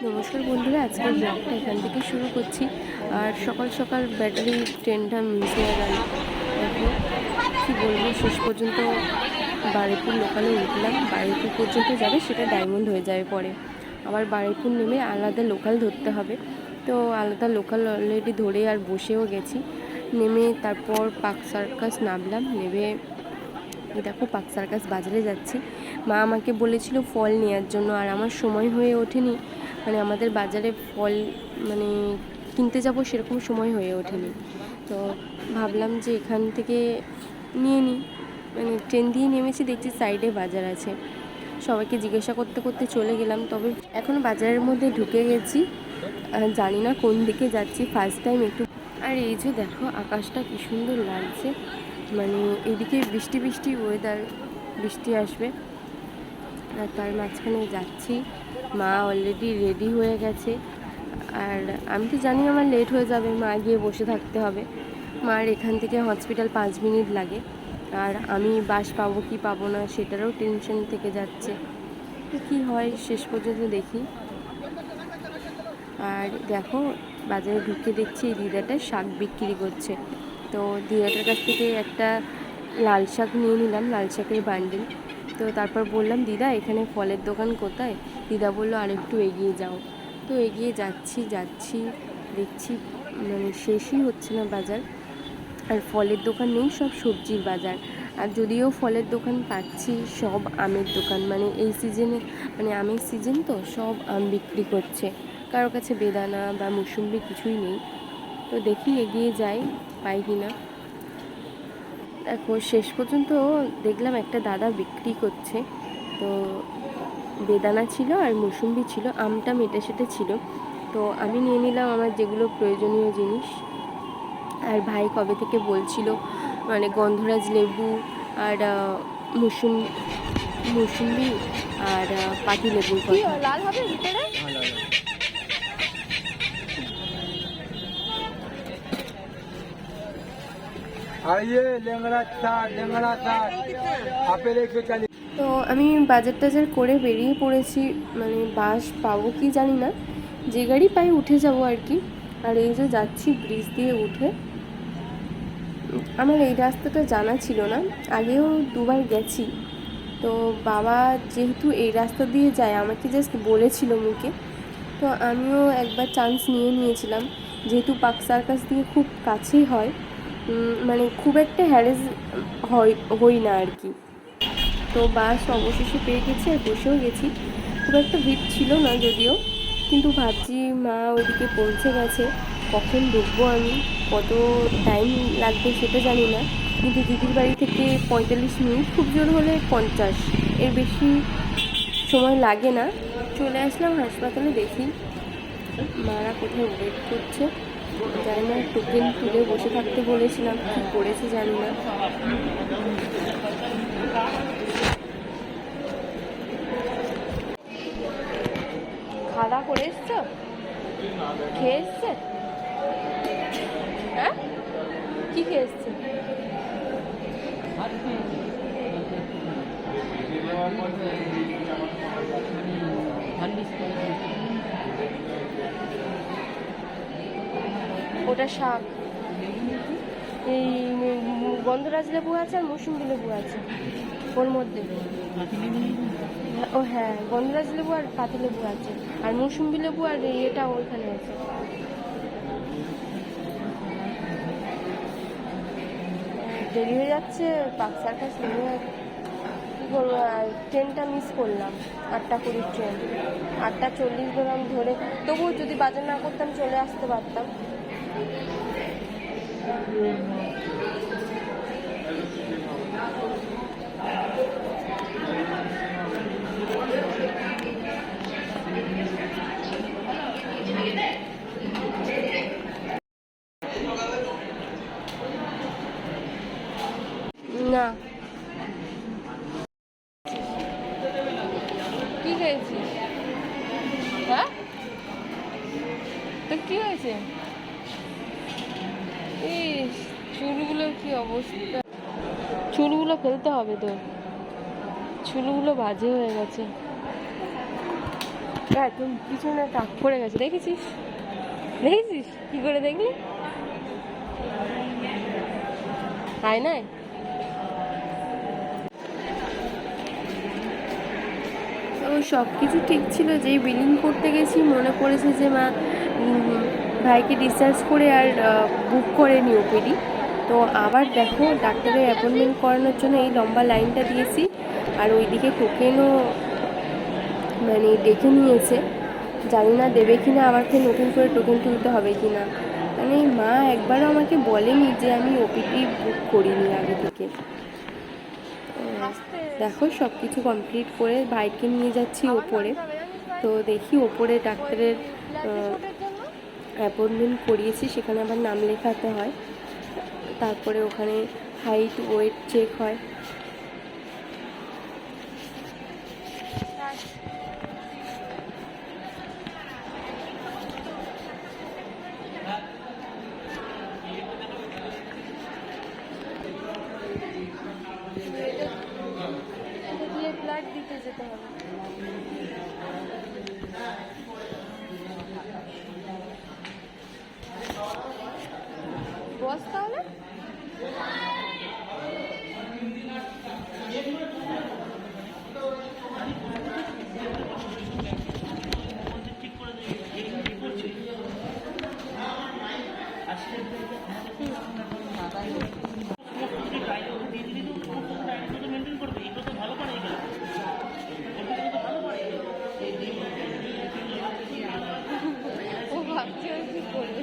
নমস্কার বন্ধুরা, আজকের ব্লগটা এখান থেকে শুরু করছি। আর সকাল সকাল ব্যাটারি ট্রেনটা মিস হয়ে গেল। দেখো কী বলবো, শেষ পর্যন্ত বারুইপুর লোকালে উঠলাম। বারুইপুর পর্যন্ত যাবে, সেটা ডায়মন্ড হয়ে যাবে পরে। আবার বারুইপুর নেমে আলাদা লোকাল ধরতে হবে। তো আলাদা লোকাল অলরেডি ধরে আর বসেও গেছি। নেমে তারপর পার্ক সার্কাস নামলাম। নেমে দেখো পার্ক সার্কাস বাজারে যাচ্ছি। মা আমাকে বলেছিল ফল নেওয়ার জন্য, আর আমার সময় হয়ে ওঠেনি। মানে আমাদের বাজারে ফল মানে কিনতে যাব সেরকম সময় হয়ে ওঠেনি। তো ভাবলাম যে এখান থেকে নিয়ে নিই। মানে ট্রেন দিয়ে নেমেছি, দেখছি সাইডে বাজার আছে। সবাইকে জিজ্ঞাসা করতে করতে চলে গেলাম। তবে এখন বাজারের মধ্যে ঢুকে গেছি, জানি না কোন দিকে যাচ্ছি, ফার্স্ট টাইম একটু। আর এই যে দেখো আকাশটা কী সুন্দর লাগছে। মানে এইদিকে বৃষ্টি বৃষ্টি ওয়েদার, বৃষ্টি আসবে। আর তার মাঝখানে যাচ্ছি। মা অলরেডি রেডি হয়ে গেছে। আর আমি তো জানি আমার লেট হয়ে যাবে, মা গিয়ে বসে থাকতে হবে। মার এখান থেকে হসপিটাল 5 মিনিট লাগে। আর আমি বাস পাবো কি পাবো না সেটারও টেনশন থেকে যাচ্ছে। কি হয় শেষ পর্যন্ত দেখি। আর দেখো বাজারে ঢুকে দেখছি এই দিদাটা শাক বিক্রি করছে। তো দিদাটার কাছ থেকে একটা লাল শাক নিয়ে নিলাম, লাল শাকের বান্ডিল। তো তারপর বললাম, দিদা এখানে ফলের দোকান কোথায়? দিদা বললো আর একটু এগিয়ে যাও। তো এগিয়ে যাচ্ছি দেখছি মানে শেষই হচ্ছে না বাজার। আর ফলের দোকান নেই, সব সবজির বাজার। আর যদিও ফলের দোকান পাচ্ছি, সব আমের দোকান। মানে এই সিজনে, মানে আমের সিজন তো, সব আম বিক্রি করছে। কারো কাছে বেদানা বা মুসুম্বি কিছুই নেই। তো দেখি এগিয়ে যাই পাই কি না। দেখো শেষ পর্যন্ত দেখলাম একটা দাদা বিক্রি করছে। তো বেদানা ছিল আর মুসুম্বি ছিল, আমটা মেটে সেটে ছিল। তো আমি নিয়ে নিলাম আমার যেগুলো প্রয়োজনীয় জিনিস। আর ভাই কবে থেকে বলছিল মানে গন্ধরাজ লেবু আর মুসুম্বি আর পাতি লেবুর কথা। লাল হবে ভিতরে। তো আমি বাজার টাজার করে বেরিয়ে পড়েছি। মানে বাস পাবো কি জানি না, যে গাড়ি পাই উঠে যাব আর কি। আর এই যে যাচ্ছি ব্রিজ দিয়ে উঠে। আমার এই রাস্তাটা জানা ছিল না, আগেও দুবার গেছি। তো বাবা যেহেতু এই রাস্তা দিয়ে যায় আমাকে জাস্ট বলেছিল মুখে। তো আমিও একবার চান্স নিয়েছিলাম, যেহেতু পার্ক সার্কাস দিয়ে খুব কাছেই হয়। মানে খুব একটা হ্যারেস হই না আর কি। তো বাস অবশেষে পেয়ে গেছি আর বসেও গেছি। খুব একটা ভিড় ছিল না যদিও, কিন্তু ভাবছি মা ওইদিকে পৌঁছে গেছে, কখন ঢুকবো আমি, কত টাইম লাগবে সেটা জানি না। কিন্তু দিদির বাড়ি থেকে 45 মিনিট, খুব জোর হলে 50, এর বেশি সময় লাগে না। চলে আসলাম হাসপাতালে। দেখি মারা কোথায় ওয়েট করছে, জানি না। টোকেন তুলে বসে থাকতে বলেছিলাম, কী করেছে জানি না। খাওয়া করে এসছো? খেয়ে এসছে? হ্যাঁ, কি খেয়ে এসছে? ওটা শাক। এই গন্ধরাজ লেবু আছে আর মৌসুমী লেবু আছে ওর মধ্যে। ও হ্যাঁ, গন্ধরাজ লেবু আর পাতি লেবু আছে, আর মৌসুমী লেবু আর এটা ওইখানে আছে। দেরি হয়ে যাচ্ছে, পার্ক সার্কাস নেমে কী করবো। আর ট্রেনটা মিস করলাম, 8:20 ট্রেন। 8:40 ধরলাম ধরে, তবুও যদি বাজার না করতাম চলে আসতে পারতাম। না, কি খেয়েছিস? হ্যাঁ, তো কি হয়েছে? ইস, চুলগুলো কি অবস্থা, চুলগুলো ফেলতে হবে তো, চুলগুলো বাজে হয়ে গেছে। একদম পিছনে টাক পড়ে গেছে, দেখেছিস দেখেছিস কি করে দেখলি আয়নায়? তো সব কিছু ঠিক ছিল, যেই বিলিং করতে গেছি মনে পড়েছে যে মা ভাইকে ডিসচার্জ করে আর বুক করে নি ওপিডি। তো আবার দেখো ডাক্তারের অ্যাপয়েন্টমেন্ট করানোর জন্য এই লম্বা লাইনটা দিয়েছি, আর ওইদিকে টোকেনও মানে ডেকে নিয়েছে, জানি না দেবে কি না, আবার ফের নতুন করে টোকেন তুলতে হবে কি না। মানে মা একবারও আমাকে বলেনি যে আমি ওপিডি বুক করিনি আগে থেকে। দেখো সব কিছু কমপ্লিট করে ভাইকে নিয়ে যাচ্ছি ওপরে। তো দেখি ওপরে ডাক্তারের অ্যাপয়েন্টমেন্ট করিয়েছি, সেখানে আবার নাম লেখাতে হয়, তারপরে ওখানে হাইট ওয়েট চেক হয়। ব্লাড দিতে যেতে হবে। বস তাহলে ও ভাবছি কি করবে।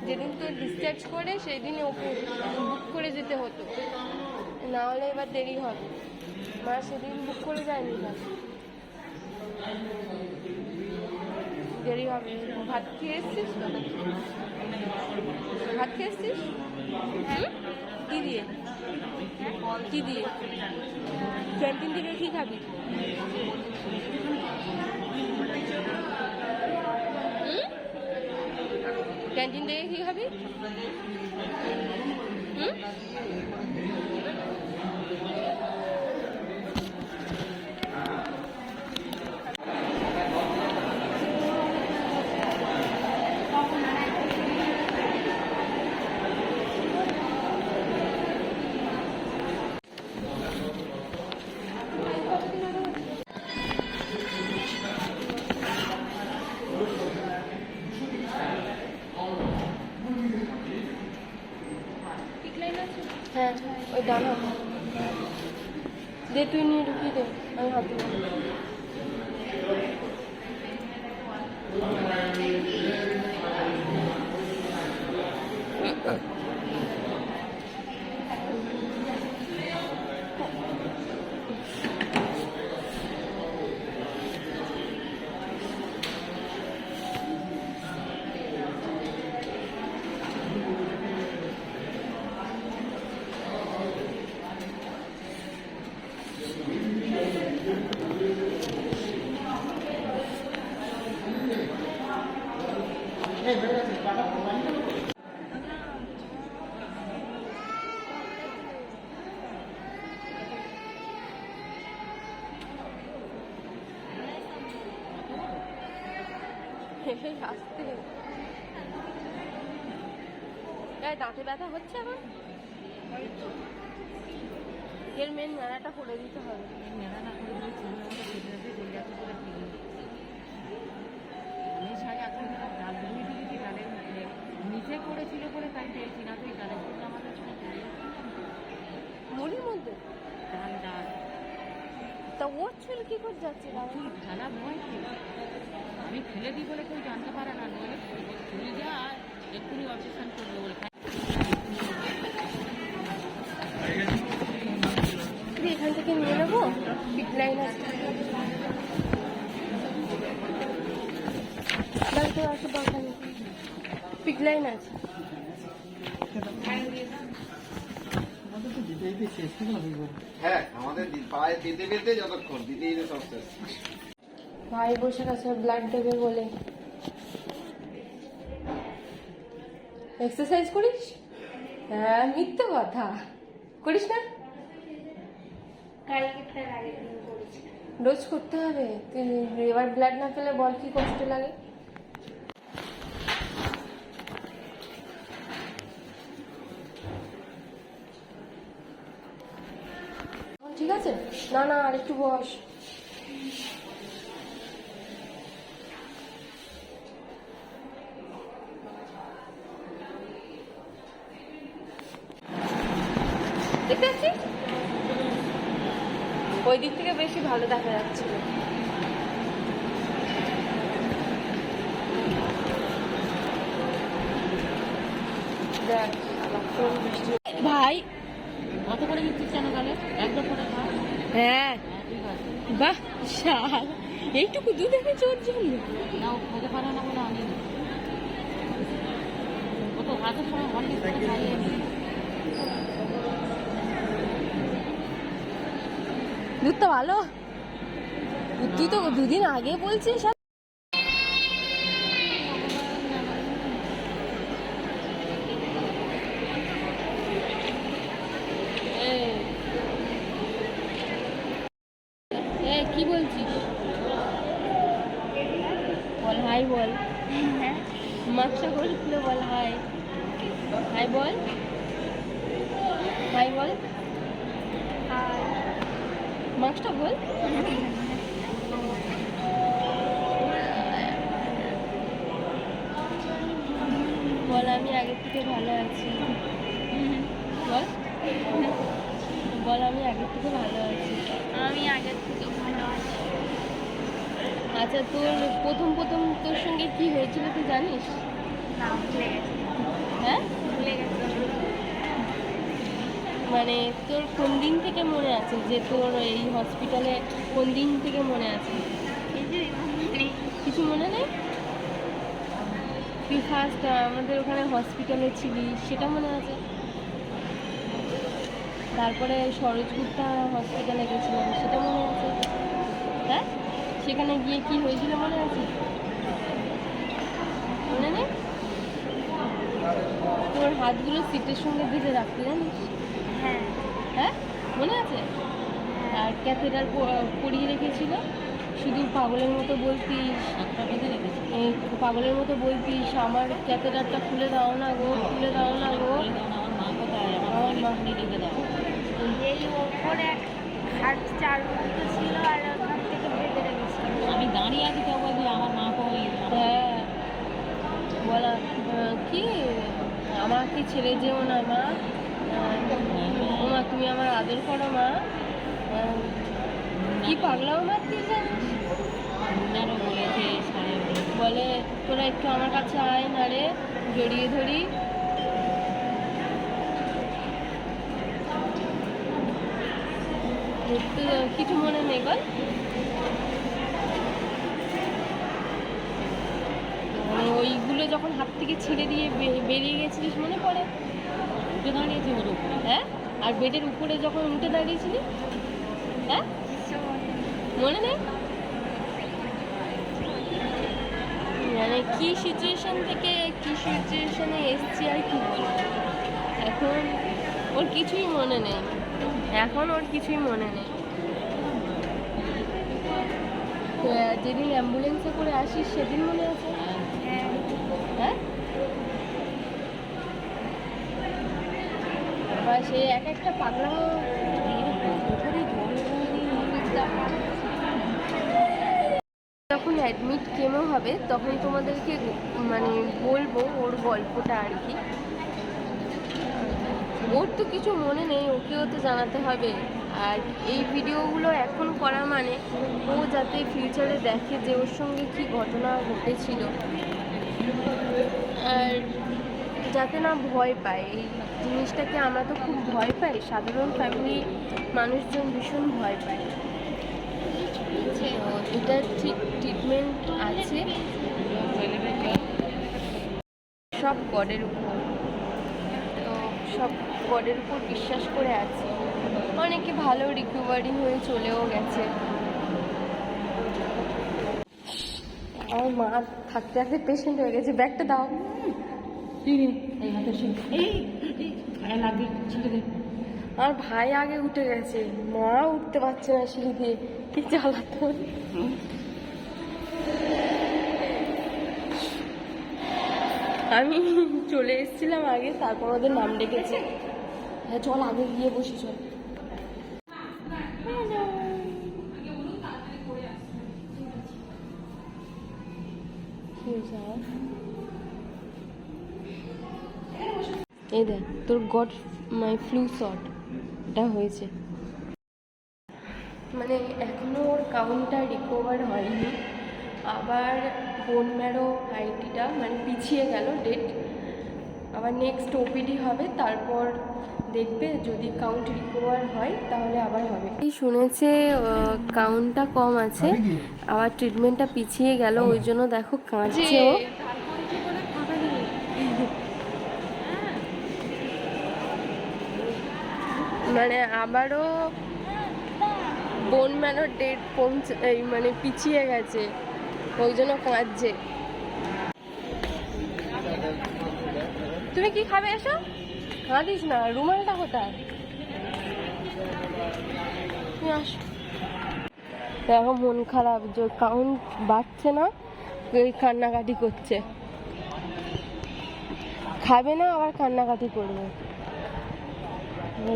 যেদিন তো ডিসচার্জ করে সেই দিনই বুক করে যেতে হতো, না হলে এবার দেরি হবে। মা সেদিন বুক করে যায়নি, দেরি হবে। ভাত খেয়ে এসছিস তো? ভাত খেয়ে এসছিস? হ্যাঁ, কী দিয়ে কী দিয়ে ক্যান্টিন থেকে কী খাবি? ক্যান্টিন থেকে কী খাবি? হ্যাঁ, ওই ডান হাত দে, তুই নিয়ে ঢুকিয়ে দে, আমি হাত দিই। আসতে দাঁতে ব্যথা হচ্ছে এখন, এর মেন মেলাটা করে দিতে হবে। মেলা না করে নিচে করেছিল বলে তাই পেয়েছি, না তুই গালে আমাদের মুড়ির মধ্যে ডাল ডাল তা ওর চুল কি করে যাচ্ছে চুল ফেলা ভয় কি? আমি ফেলে দিই বলে কেউ জানতে পারে না, নইলে চুল যায় এক্ষুনি অপারেশন করবে বলে। এখান থেকে নিয়ে নেবো পিক লাইন আছে আসে দরকার নেই পিক লাইন আছে হ্যাঁ আমাদের পায়ে দিতে দিতে যতক্ষণ দিতে দিতে সব শেষ। ভাই বসে আছে ব্লাড দেবে বলে। এক্সারসাইজ করিস? হ্যাঁ মিথ্যে কথা করিস না, রোজ করতে হবে। তুই এবার ব্লাড না পেলে বল কি কষ্ট লাগে। ঠিক আছে, না না আর একটু বস। দেখতে পাচ্ছিস ওই দিক থেকে বেশি ভালো দেখা যাচ্ছিল। দেখ ভাই কত করে দিচ্ছিস কেন গেলে একদম করে খা। হ্যাঁ ঠিক আছে বাহ শাল এইটুকু দুধ এনেছে ওর জন্য। না ও খেতে পারে না বলে আনি ও তো হাতের সময় অনেক খাইয়ে নি। দুধটা ভালো, তুই তো দুদিন আগে বলছিস। কি বলছিস বল, হাই বল। মাস্কটা করে খুলে বল হাই, হাই বল, হাই বল, মাস্কটা বল। বল আমি আগের থেকে ভালো আছি, বল বল আমি আগের থেকে ভালো আছি, আমি আগের থেকে ভালো আছি। আচ্ছা তোর প্রথম প্রথম তোর সঙ্গে কি হয়েছিল তুই জানিস? না ভুলে গেছি, হ্যাঁ ভুলে গেছি। মানে তোর কোন দিন থেকে মনে আছে যে তোর এই হসপিটালে কোন দিন থেকে মনে আছে? কিছু মনে নেই? তুই ফার্স্ট আমাদের ওখানে হসপিটালে ছিলি সেটা মনে আছে? তারপরে সরোজগুপ্তা হসপিটালে গেছিলাম সেটা মনে আছে? হ্যাঁ সেখানে গিয়ে কি হয়েছিল মনে আছে? মনে নেই? তোর হাতগুলো সিটের সঙ্গে বেঁধে রাখতে জানিস? হ্যাঁ হ্যাঁ মনে আছে? আর ক্যাথেটার পরিয়ে রেখেছিল, শুধু পাগলের মতো বলতিস, একটা বেঁধে রেখেছি পাগলের মতো বলতিস আমার ক্যাথেটারটা খুলে দাও না গো, খুলে দাও না গো। আমার মা কোথায়? আমার মা রেখে দাও। এই ওপরে হাত চার মতো ছিল আর ওখান থেকে বেঁধে রেখেছিল। আমি দাঁড়িয়ে আছি কেউ বলছি আমার মা কই? হ্যাঁ বলা কি আমাকে ছেড়ে যেও না মা, ও মা তুমি আমার আদর করো মা। কি পাগলাও মারতিস জানিস? মুন্নারও বলেছে বলে তোরা একটু আমার কাছে আয় না রে, জড়িয়ে ধরি। কিছু মনে নেই বল? মানে ওইগুলো যখন হাত থেকে ছেড়ে দিয়ে বেরিয়ে গেছিলিস মনে পড়ে? উঠে দাঁড়িয়েছে ওর উপরে। হ্যাঁ আর বেডের উপরে যখন উঠে দাঁড়িয়েছিলি, হ্যাঁ মনে নেই? মানে কি সিচুয়েশন থেকে কি সিচুয়েশনে এসছি আর কি বলবো। এখন ওর কিছুই মনে নেই, এখন ওর কিছুই মনে নেই। তো যেদিন অ্যাম্বুলেন্সে করে আসিস সেদিন মনে আছে? হ্যাঁ আর সেই এক একটা পাগলা যখন অ্যাডমিট কেমো হবে তখন তোমাদেরকে মানে বলবো ওর গল্পটা আর কি। ওর তো কিছু মনে নেই, ওকেও তো জানাতে হবে। আর এই ভিডিওগুলো এখন করা মানে ও যাতে ফিউচারে দেখে যে ওর সঙ্গে কি ঘটনা ঘটেছিল, আর যাতে না ভয় পায়। এই জিনিসটাকে আমরা তো খুব ভয় পাই, সাধারণ ফ্যামিলি মানুষজন ভীষণ ভয় পায়। তো এটার ঠিক ট্রিটমেন্ট আছে, সব গডের উপর। তো সব গডের উপর বিশ্বাস করে আছি। অনেকে ভালো রিকভারি হয়ে চলেও গেছে। আমার মা থাকতে থাকতে পেশেন্ট হয়ে গেছে। ব্যাগটা দাও। আমার ভাই আগে উঠে গেছে, মা উঠতে পারছে না সিঁড়ি দিয়ে, কি জ্বালাতন। আমি চলে এসেছিলাম আগে, তারপর ওদের নাম ডেকেছে। হ্যাঁ চল আগে গিয়ে বসি, চল। এই দেখ তোর গড মাই ফ্লু শট এটা হয়েছে। মানে এখনো ওর কাউন্টটা রিকভার হয়নি। আবার বোন ম্যারো আইটিটা মানে পিছিয়ে গেল ডেট। আবার নেক্সট ওপিডি হবে, তারপর দেখবে যদি কাউন্ট রিকভার হয় তাহলে আবার হবে। এই শুনেছে কাউন্টটা কম আছে, আবার ট্রিটমেন্টটা পিছিয়ে গেল, ওই জন্য দেখো কাঁদছে ও। মানে আবারও বোন ম্যানোর ডেট মানে পিছিয়ে গেছে, ওই জন্য কাঁদছে। তুমি কি খাবে এসো? কাঁদিস না, রুমালটা কোথায়? দেখো মন খারাপ, যে কাউন্ট বাড়ছে না, ওই কান্নাকাটি করছে। খাবে না আবার কান্নাকাটি করবে।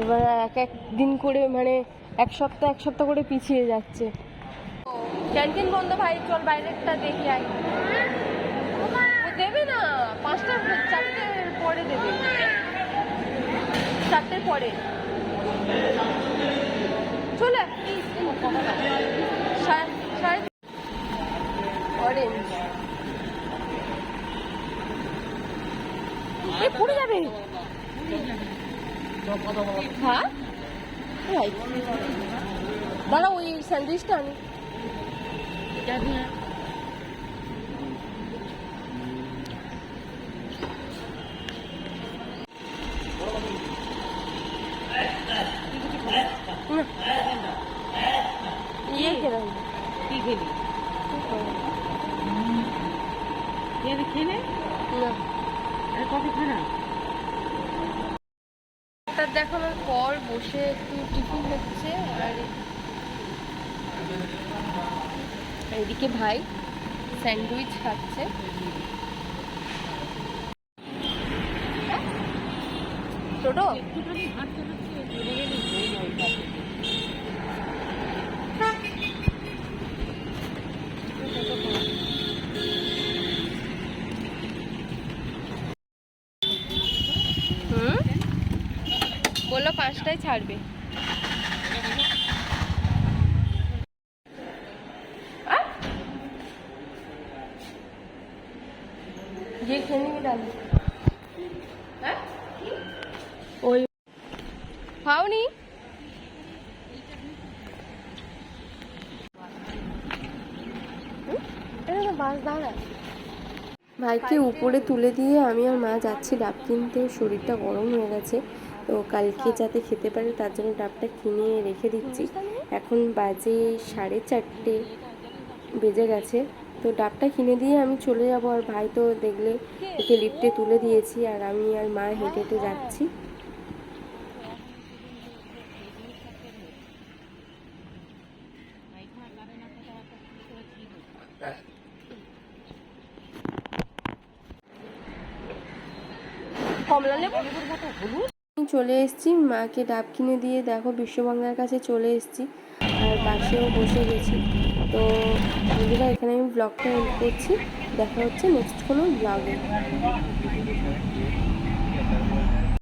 এবার এক এক দিন করে মানে এক সপ্তাহ করে পিছিয়ে যাচ্ছে। ক্যান্টিন বন্ধ ভাই, চল বাইরেটা দেখি আই। ও দেবে না, 4টের পরে দেবে, 4টের পরে চলে অরেঞ্জ পড়ে যাবে। হ্যাঁ দাঁড়া, ওই স্যান্ডউইচটা আনি। ইয়ে কেন কি খেলি? খেলে আর কফি খানা দেখানোর পর বসে একটু টিফিন হচ্ছে। আর এদিকে ভাই স্যান্ডউইচ খাচ্ছে। ছোটো একটুখানি হাঁটতে বললো 5টায় ছাড়বে। যে খেয়ে নিবি ডালি। হ্যাঁ ওই খাওনি? বাস দাঁড়া। ভাইকে উপরে তুলে দিয়ে আমি আর মা যাচ্ছি ডাব কিনতে। শরীরটা গরম হয়ে গেছে, তো কালকে যাতে খেতে পারে তার জন্য ডাবটা কিনে রেখে দিচ্ছি। এখন বাজে 4:30 বেজে গেছে। তো ডাবটা কিনে দিয়ে আমি চলে যাব। আর ভাই তো দেখলে একে লিফটে তুলে দিয়েছি, আর আমি আর মা হেঁটে হেঁটে যাচ্ছি। চলে এসেছি, মাকে ডাব কিনে দিয়ে দেখো বিশ্ববাংলার কাছে চলে এসেছি, আর বাসেও বসে গেছি। তো বন্ধুরা এখানে আমি ব্লগটা এন্ড করছি। দেখা হচ্ছে নেক্সট কোনো ব্লগে।